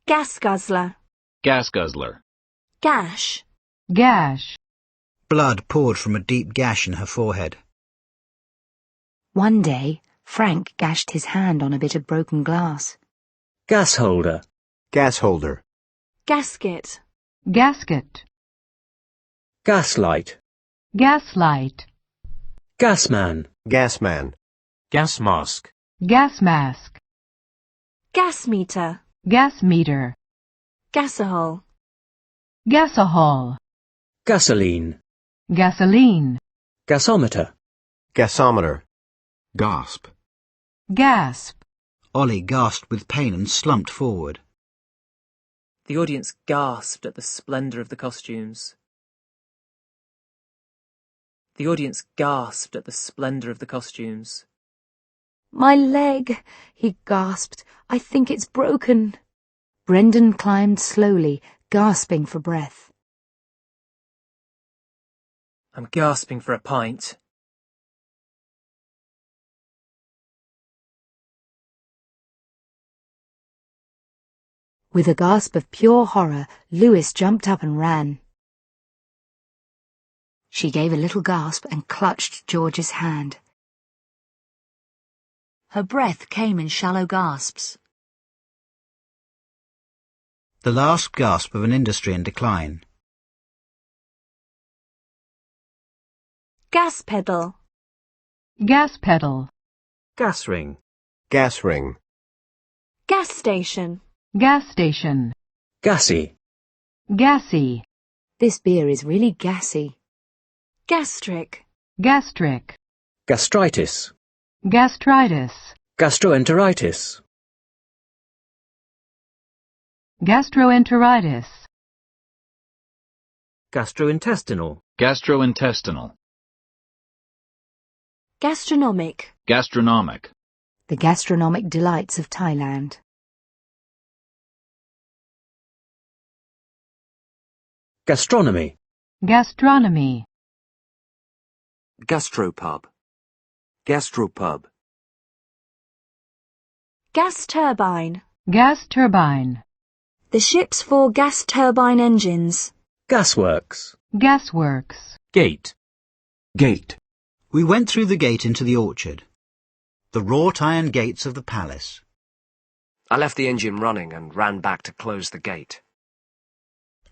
Gas guzzler. Gas guzzler. Gash. Gash. Blood poured from a deep gash in her forehead. One day, Frank gashed his hand on a bit of broken glass. Gas holder. Gas holder. Gasket. Gasket. Gaslight. Gaslight. Gasman. Gasman. Gas mask. Gas mask. Gas meter. Gas meter. Gasahol. Gasahol. Gasoline. Gasoline. Gasometer. Gasometer. Gasp. Gasp. Ollie gasped with pain and slumped forward. The audience gasped at the splendour of the costumes. The audience gasped at the splendour of the costumes. My leg, he gasped. I think it's broken. Brendan climbed slowly, gasping for breath. I'm gasping for a pint. With a gasp of pure horror, Lewis jumped up and ran. She gave a little gasp and clutched George's hand. Her breath came in shallow gasps. The last gasp of an industry in decline. Gas pedal. Gas pedal. Gas ring. Gas ring. Gas station. Gas station. Gassy. Gassy. This beer is really gassy. Gastric. Gastric. Gastritis. Gastritis. Gastroenteritis. Gastroenteritis. Gastrointestinal. Gastrointestinal. Gastronomic. Gastronomic. The gastronomic delights of Thailand. Gastronomy. Gastronomy. Gastropub. Gastropub. Gas turbine. Gas turbine. The ship's 4 gas turbine engines. Gasworks. Gasworks. Gate. Gate. We went through the gate into the orchard. The wrought iron gates of the palace. I left the engine running and ran back to close the gate.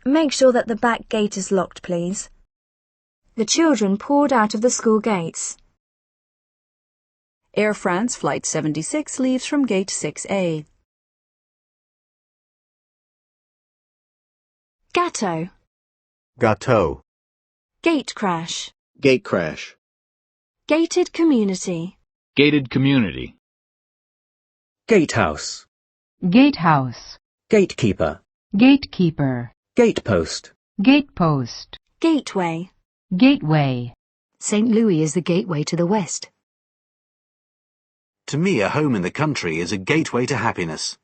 Make sure that the back gate is locked, please. The children poured out of the school gates. Air France Flight 76 leaves from Gate 6A. Gatto. Gâteau. Gate crash. Gate crash. Gated community. Gated community. Gatehouse. Gatehouse. Gatekeeper. Gatekeeper. Gatepost. Gatepost. Gateway. Gateway. St. Louis is the gateway to the west. To me, a home in the country is a gateway to happiness.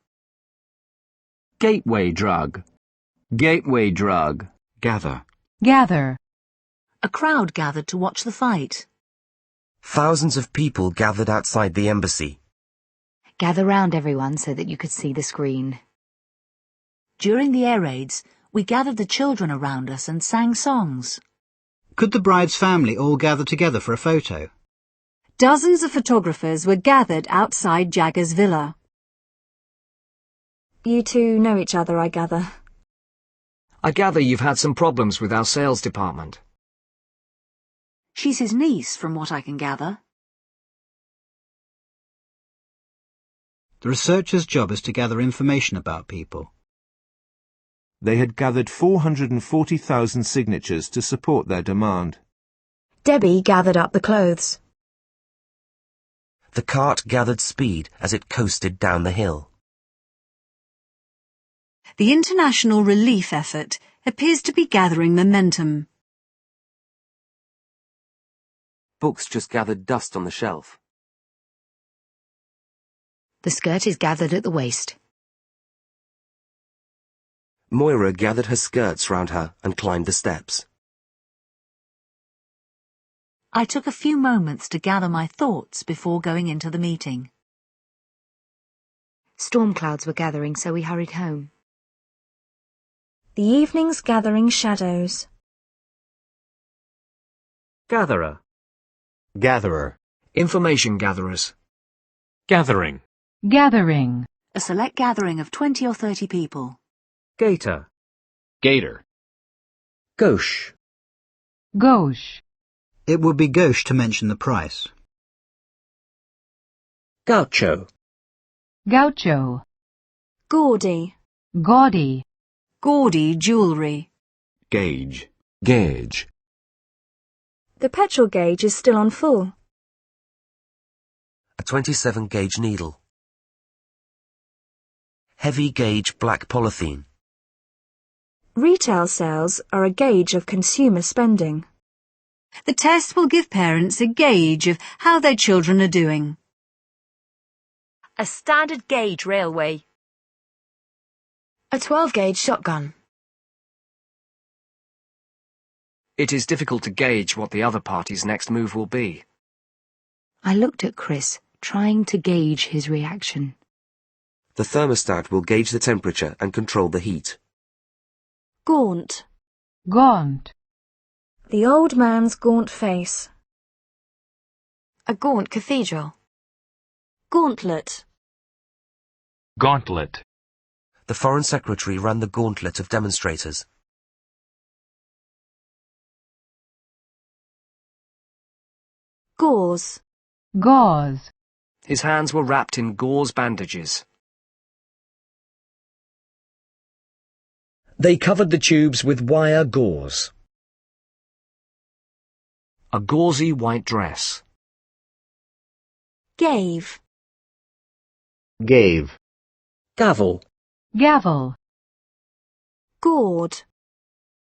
Gateway drug. Gateway drug. Gather. Gather. A crowd gathered to watch the fight. Thousands of people gathered outside the embassy. Gather round, everyone, so that you could see the screen. During the air raids, we gathered the children around us and sang songs. Could the bride's family all gather together for a photo? Dozens of photographers were gathered outside Jagger's villa. You two know each other, I gather. I gather you've had some problems with our sales department. She's his niece, from what I can gather. The researcher's job is to gather information about people. They had gathered 440,000 signatures to support their demand. Debbie gathered up the clothes. The cart gathered speed as it coasted down the hill. The international relief effort appears to be gathering momentum. Books just gathered dust on the shelf. The skirt is gathered at the waist. Moira gathered her skirts round her and climbed the steps. I took a few moments to gather my thoughts before going into the meeting. Storm clouds were gathering, so we hurried home. The evening's gathering shadows. Gatherer. Gatherer. Information gatherers. Gathering. Gathering. A select gathering of 20 or 30 people. Gaiter. Gator. Gauche. Gauche. It would be gauche to mention the price. Gaucho. Gaucho. Gaudy. Gaudy. Gaudy jewellery. Gauge. Gauge. The petrol gauge is still on full. A 27 gauge needle. Heavy gauge black polythene. Retail sales are a gauge of consumer spending. The test will give parents a gauge of how their children are doing. A standard gauge railway. A 12-gauge shotgun. It is difficult to gauge what the other party's next move will be. I looked at Chris, trying to gauge his reaction. The thermostat will gauge the temperature and control the heat. Gaunt. Gaunt. The old man's gaunt face. A gaunt cathedral. Gauntlet. Gauntlet. The Foreign Secretary ran the gauntlet of demonstrators. Gauze. Gauze. His hands were wrapped in gauze bandages. They covered the tubes with wire gauze. A gauzy white dress. Gave. Gave. Gavel. Gavel. Gawd.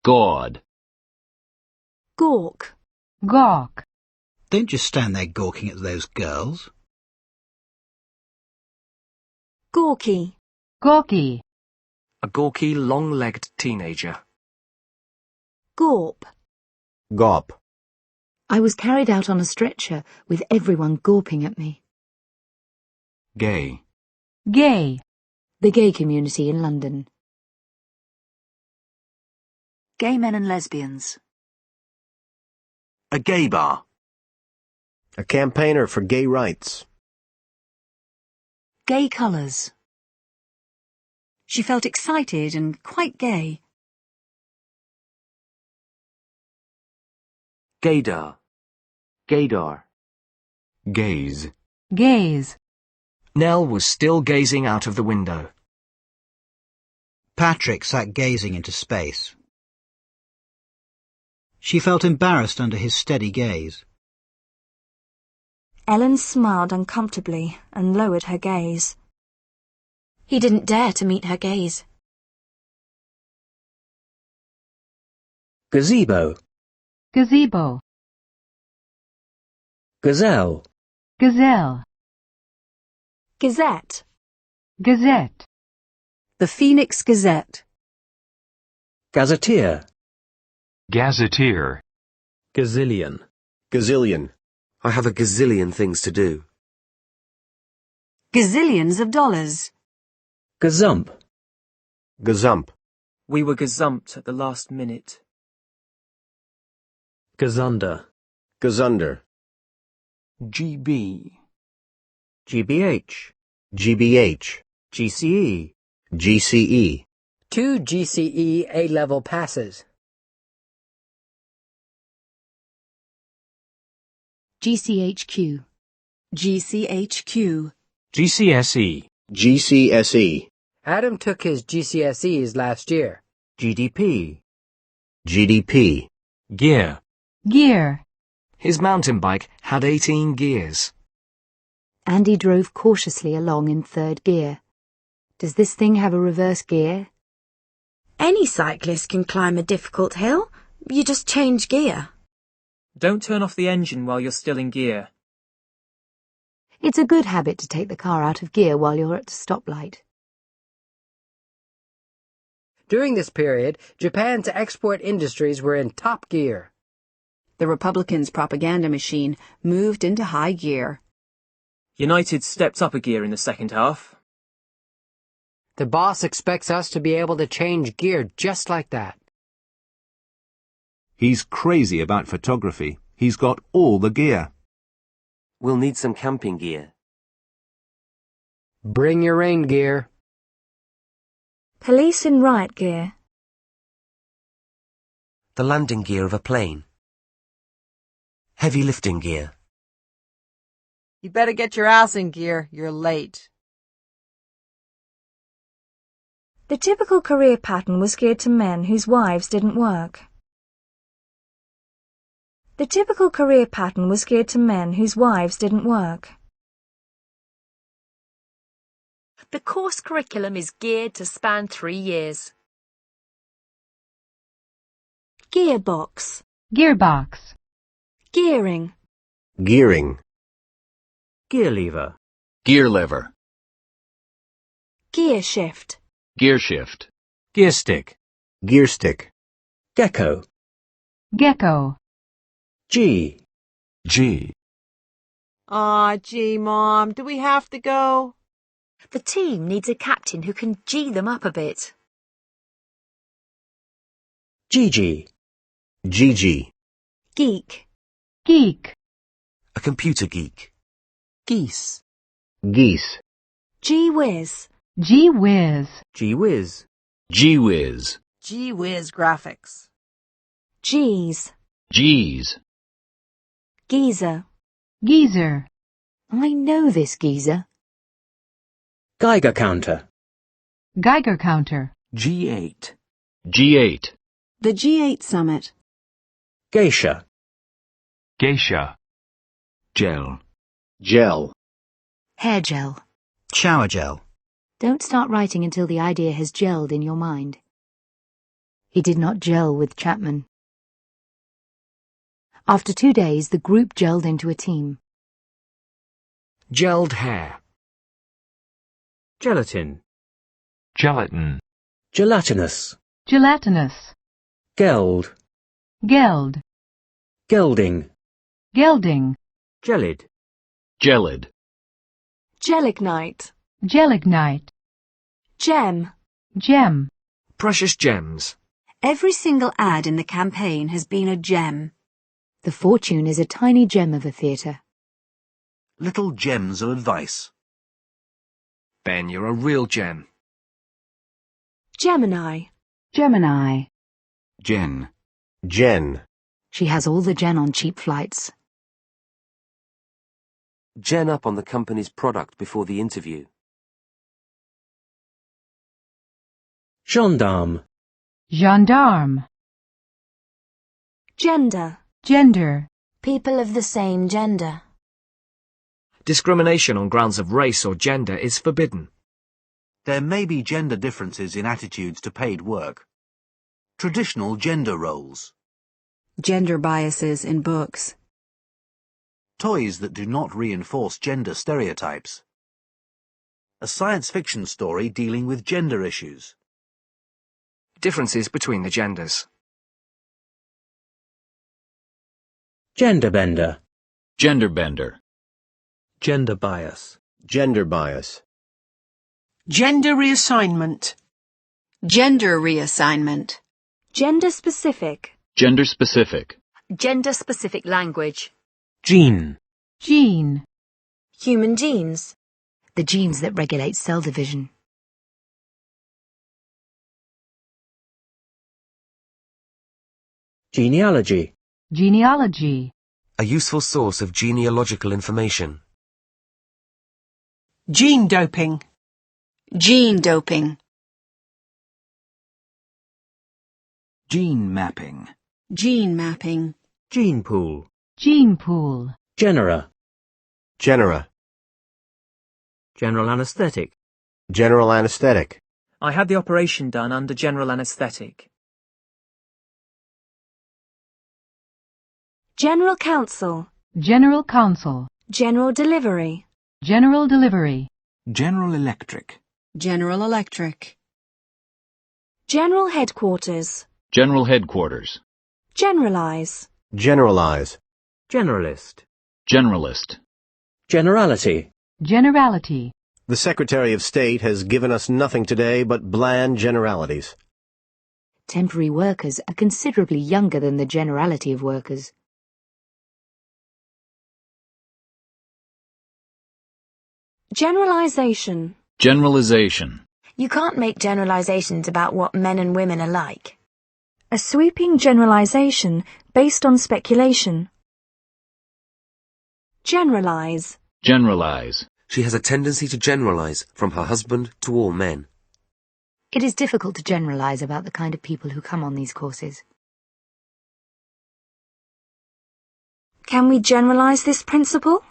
Gawd. Gawk. Gawk. Don't just stand there gawking at those girls. Gawky. Gawky. A gawky, long-legged teenager. Gawp. Gawp. I was carried out on a stretcher with everyone gawping at me. Gay. Gay. The gay community in London. Gay men and lesbians. A gay bar. A campaigner for gay rights. Gay colours. She felt excited and quite gay. Gaydar. Gaydar. Gaze. Gaze. Nell was still gazing out of the window. Patrick sat gazing into space. She felt embarrassed under his steady gaze. Ellen smiled uncomfortably and lowered her gaze. He didn't dare to meet her gaze. Gazebo. Gazebo. Gazelle. Gazelle. Gazette. Gazette. The Phoenix Gazette. Gazetteer. Gazetteer. Gazillion. Gazillion. I have a gazillion things to do. Gazillions of dollars. Gazump. Gazump. We were gazumped at the last minute. Gazunder. Gazunder. GB. GBH. GBH. GCE. GCE. 2 GCE A-level passes. GCHQ. GCHQ. GCSE. GCSE. Adam took his GCSEs last year. GDP. GDP. Gear. Gear. His mountain bike had 18 gears. Andy drove cautiously along in third gear. Does this thing have a reverse gear? Any cyclist can climb a difficult hill. You just change gear. Don't turn off the engine while you're still in gear. It's a good habit to take the car out of gear while you're at a stoplight. During this period, Japan's export industries were in top gear. The Republicans' propaganda machine moved into high gear. United stepped up a gear in the second half. The boss expects us to be able to change gear just like that. He's crazy about photography. He's got all the gear. We'll need some camping gear. Bring your rain gear. Police in riot gear. The landing gear of a plane. Heavy lifting gear. You better get your ass in gear. You're late. The typical career pattern was geared to men whose wives didn't work. The typical career pattern was geared to men whose wives didn't work. The course curriculum is geared to span 3 years. Gearbox. Gearbox. Gearing. Gearing. Gear lever. Gear lever. Gear shift. Gear shift. Gear stick. Gear stick. Gecko. Gecko. G. G. Aw, gee, Mom, do we have to go? The team needs a captain who can G them up a bit. GG. GG. Geek. Geek. A computer geek. Geese. Geese. Gee whiz. Gee whiz. Gee whiz. Gee whiz. Gee whiz graphics. Geez. G's. Geezer. Geezer. I know this geezer. Geiger counter. Geiger counter. G8. G8. The G8 summit. Geisha. Geisha. Gel. Gel. Hair gel. Shower gel. Don't start writing until the idea has gelled in your mind. He did not gel with Chapman. After 2 days, the group gelled into a team. Gelled hair. Gelatin. Gelatin. Gelatinous. Gelatinous. Geld. Geld. Gelding. Gelding. Gelid. Gelid. Gelignite. Gelignite. Gem. Gem. Precious gems. Every single ad in the campaign has been a gem. The fortune is a tiny gem of a theatre. Little gems of advice. Ben, you're a real gem. Gemini. Gemini. Gen. Gen. She has all the gen on cheap flights. Gen up on the company's product before the interview. Gendarme. Gendarme. Gender. Gender. People of the same gender. Discrimination on grounds of race or gender is forbidden. There may be gender differences in attitudes to paid work. Traditional gender roles. Gender biases in books. Toys that do not reinforce gender stereotypes. A science fiction story dealing with gender issues. Differences between the genders. Gender bender. Gender bender. Gender bias. Gender bias. Gender reassignment. Gender reassignment. Gender specific. Gender specific. Gender specific language. Gene. Gene. Human genes. The genes that regulate cell division. Genealogy. Genealogy. A useful source of genealogical information. Gene doping. Gene doping. Gene mapping. Gene mapping. Gene pool. Gene pool. Genera. Genera. General anesthetic. General anesthetic. I had the operation done under general anesthetic. General counsel. General counsel. General delivery. General delivery. General electric. General electric. General headquarters. General headquarters. Generalize. Generalize. Generalist. Generalist. Generality. Generality. The Secretary of State has given us nothing today but bland generalities. Temporary workers are considerably younger than the generality of workers. Generalization. Generalization. You can't make generalizations about what men and women are like. A sweeping generalization based on speculation. Generalize. Generalize. She has a tendency to generalize from her husband to all men. It is difficult to generalize about the kind of people who come on these courses. Can we generalize this principle?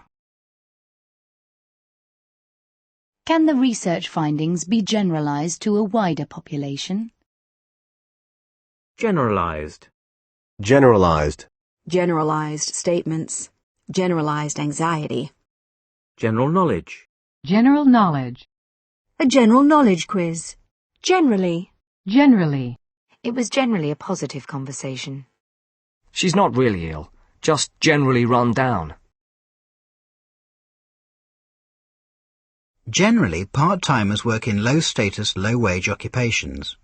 Can the research findings be generalized to a wider population? Generalized. Generalized. Generalized statements. Generalized anxiety. General knowledge. General knowledge. A general knowledge quiz. Generally. Generally. It was generally a positive conversation. She's not really ill, just generally run down. Generally, part-timers work in low-status, low-wage occupations.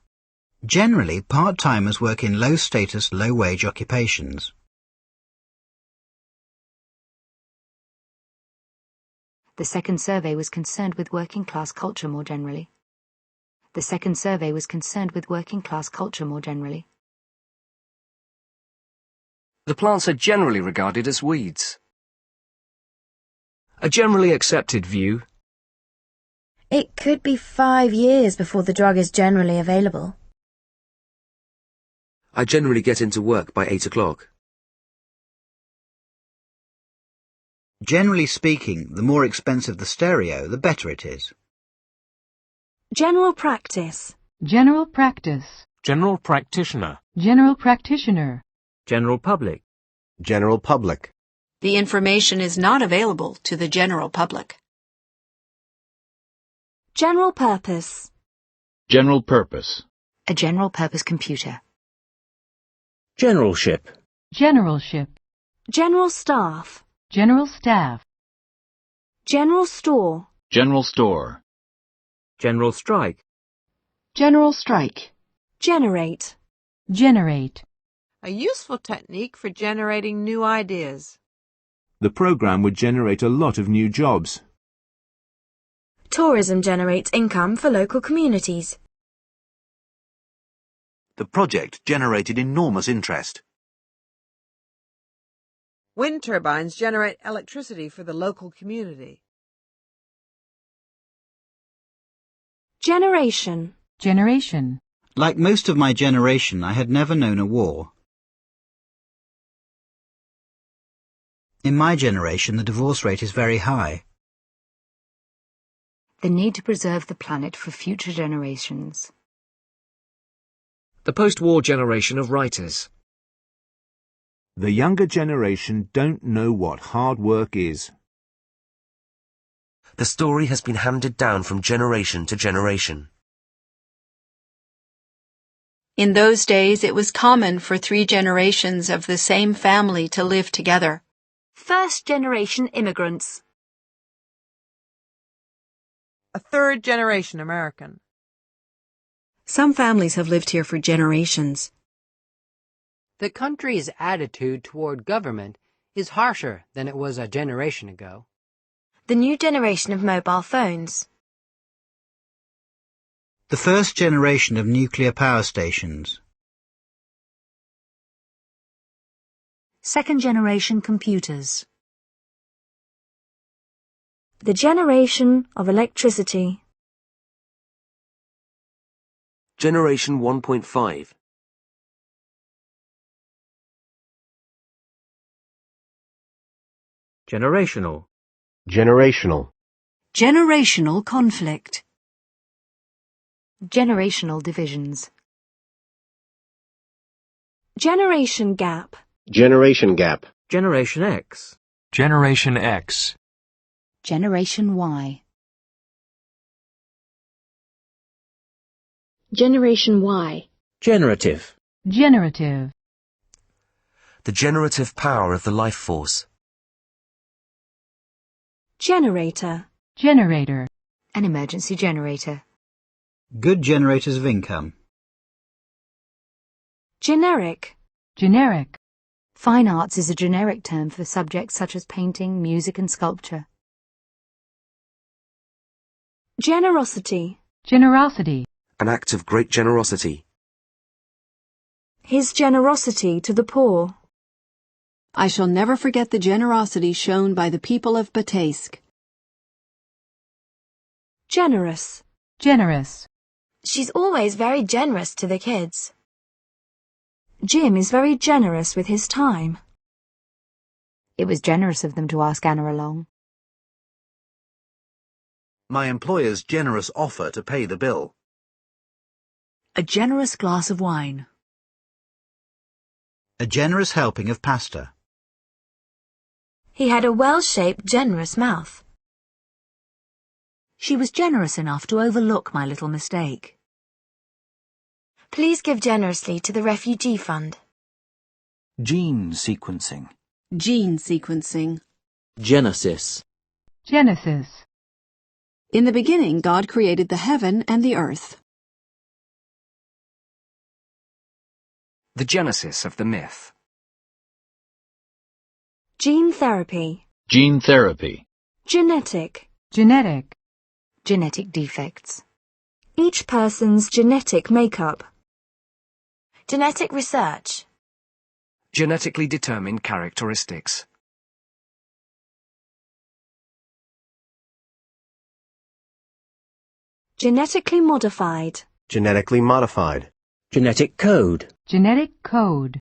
Generally, part-timers work in low-status, low-wage occupations. The second survey was concerned with working-class culture more generally. The second survey was concerned with working-class culture more generally. The plants are generally regarded as weeds. A generally accepted view. It could be 5 years before the drug is generally available. I generally get into work by 8 o'clock. Generally speaking, the more expensive the stereo, the better it is. General practice. General practice. General practitioner. General practitioner. General public. General public. The information is not available to the general public. General purpose. General purpose. A general purpose computer. Generalship. Generalship. General staff. General staff. General store. General store. General strike. General strike. Generate. Generate. A useful technique for generating new ideas. The program would generate a lot of new jobs. Tourism generates income for local communities. The project generated enormous interest. Wind turbines generate electricity for the local community. Generation. Generation. Like most of my generation, I had never known a war. In my generation, the divorce rate is very high. The need to preserve the planet for future generations. The post-war generation of writers. The younger generation don't know what hard work is. The story has been handed down from generation to generation. In those days, it was common for 3 generations of the same family to live together. First-generation immigrants. A third-generation American. Some families have lived here for generations. The country's attitude toward government is harsher than it was a generation ago. The new generation of mobile phones. The first generation of nuclear power stations. Second-generation computers. The generation of electricity. Generation 1.5. Generational. Generational. Generational conflict. Generational divisions. Generation gap. Generation gap. Generation X. Generation X. Generation Y. Generation Y. Generative. Generative. The generative power of the life force. Generator. Generator. An emergency generator. Good generators of income. Generic. Generic. Fine arts is a generic term for subjects such as painting, music and sculpture. Generosity. Generosity. An act of great generosity. His generosity to the poor. I shall never forget the generosity shown by the people of Bataisk. Generous. Generous. She's always very generous to the kids. Jim is very generous with his time. It was generous of them to ask Anna along. My employer's generous offer to pay the bill. A generous glass of wine. A generous helping of pasta. He had a well-shaped, generous mouth. She was generous enough to overlook my little mistake. Please give generously to the refugee fund. Gene sequencing. Gene sequencing. Genesis. Genesis. In the beginning, God created the heaven and the earth. The genesis of the myth. Gene therapy. Gene therapy. Genetic. Genetic. Genetic defects. Each person's genetic makeup. Genetic research. Genetically determined characteristics. Genetically modified. Genetically modified. Genetic code. Genetic code.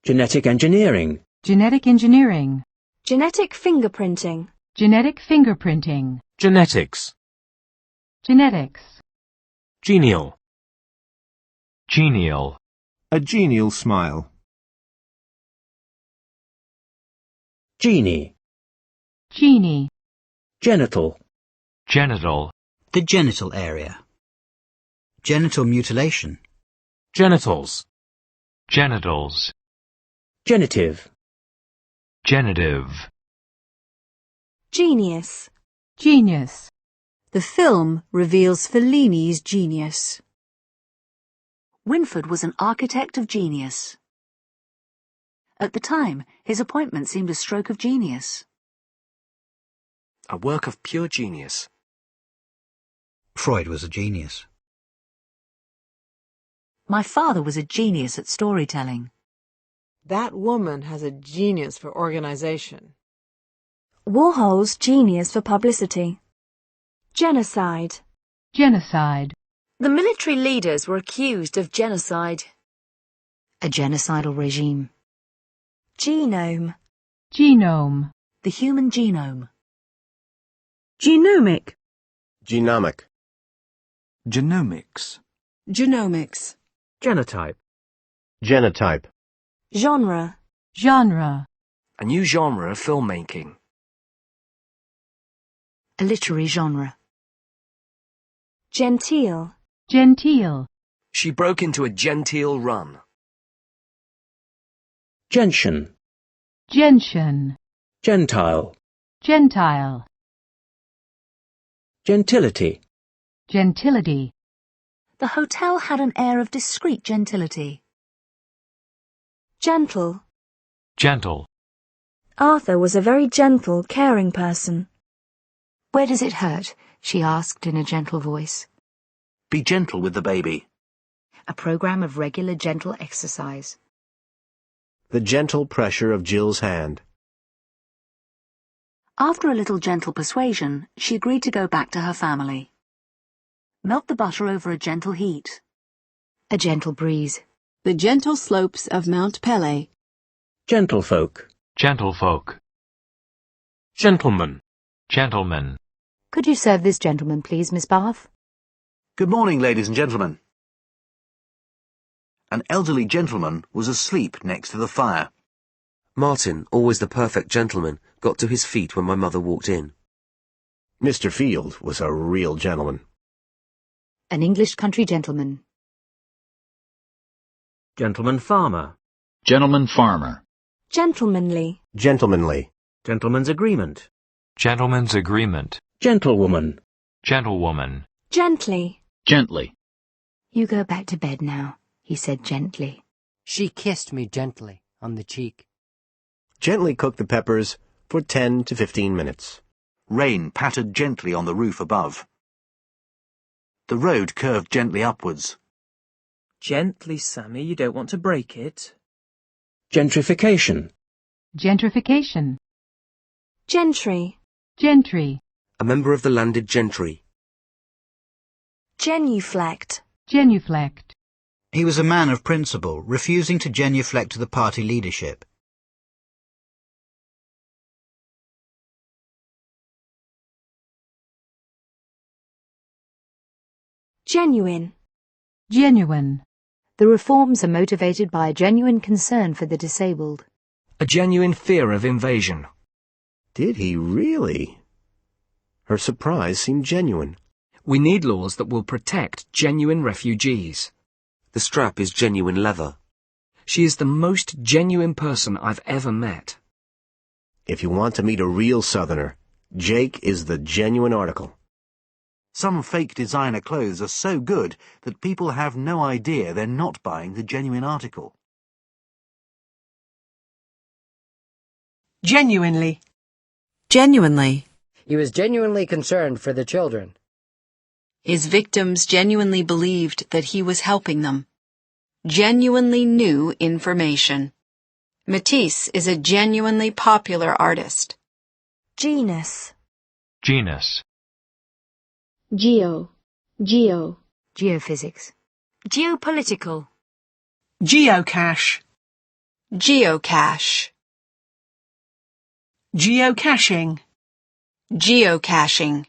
Genetic engineering. Genetic engineering. Genetic fingerprinting. Genetic fingerprinting. Genetics. Genetics. Genial. Genial. A genial smile. Genie. Genie. Genital. Genital. The genital area. Genital mutilation. Genitals. Genitals. Genitive. Genitive. Genius. Genius. The film reveals Fellini's genius. Winford was an architect of genius. At the time, his appointment seemed a stroke of genius. A work of pure genius. Freud was a genius. My father was a genius at storytelling. That woman has a genius for organization. Warhol's genius for publicity. Genocide. Genocide. The military leaders were accused of genocide. A genocidal regime. Genome. Genome. The human genome. Genomic. Genomic. Genomics. Genomics. Genotype. Genotype. Genre. Genre. A new genre of filmmaking. A literary genre. Genteel. Genteel. She broke into a genteel run. Gentian. Gentian. Gentile. Gentile. Gentility. Gentility. The hotel had an air of discreet gentility. Gentle. Gentle. Arthur was a very gentle, caring person. Where does it hurt? She asked in a gentle voice. Be gentle with the baby. A program of regular gentle exercise. The gentle pressure of Jill's hand. After a little gentle persuasion, she agreed to go back to her family. Melt the butter over a gentle heat. A gentle breeze. The gentle slopes of Mount Pelée. Gentlefolk. Gentlefolk. Gentleman. Gentleman. Could you serve this gentleman, please, Miss Bath? Good morning, ladies and gentlemen. An elderly gentleman was asleep next to the fire. Martin, always the perfect gentleman, got to his feet when my mother walked in. Mr. Field was a real gentleman. An English country gentleman. Gentleman farmer. Gentleman farmer. Gentlemanly. Gentlemanly. Gentleman's agreement. Gentleman's agreement. Gentlewoman. Gentlewoman. Gently. Gently. You go back to bed now, he said gently. She kissed me gently on the cheek. Gently cook the peppers for 10 to 15 minutes. Rain pattered gently on the roof above. The road curved gently upwards. Gently, Sammy, you don't want to break it. Gentrification. Gentrification. Gentry. Gentry. A member of the landed gentry. Genuflect. Genuflect. He was a man of principle, refusing to genuflect to the party leadership. Genuine. Genuine. The reforms are motivated by a genuine concern for the disabled. A genuine fear of invasion. Did he really? Her surprise seemed genuine. We need laws that will protect genuine refugees. The strap is genuine leather. She is the most genuine person I've ever met. If you want to meet a real Southerner, Jake is the genuine article. Some fake designer clothes are so good that people have no idea they're not buying the genuine article. Genuinely. Genuinely. He was genuinely concerned for the children. His victims genuinely believed that he was helping them. Genuinely new information. Matisse is a genuinely popular artist. Genus. Genus. Geo. Geophysics. Geopolitical. Geocache. Geocache. Geocaching. Geocaching.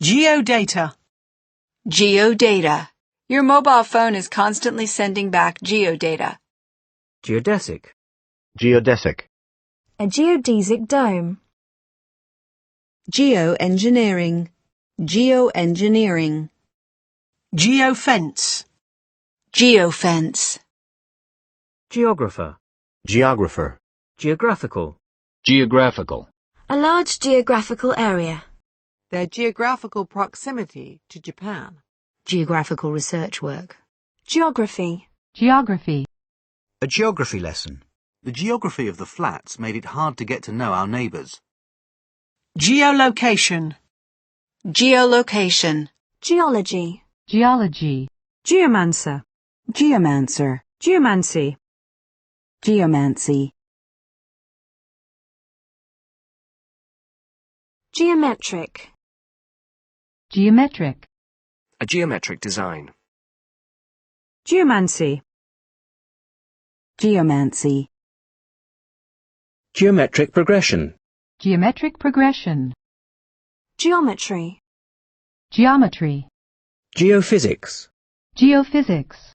Geodata. Geodata. Your mobile phone is constantly sending back geodata. Geodesic. Geodesic. A geodesic dome. Geoengineering. Geoengineering. Geofence. Geofence. Geographer. Geographer. Geographical. Geographical. A large geographical area. Their geographical proximity to Japan. Geographical research work. Geography. Geography. A geography lesson. The geography of the flats made it hard to get to know our neighbours. Geolocation. Geolocation. Geology. Geology. Geomancer. Geomancer. Geomancy. Geomancy. Geometric. Geometric. A geometric design. Geomancy. Geomancy. Geometric progression. Geometric progression. Geometry. Geometry. Geophysics. Geophysics.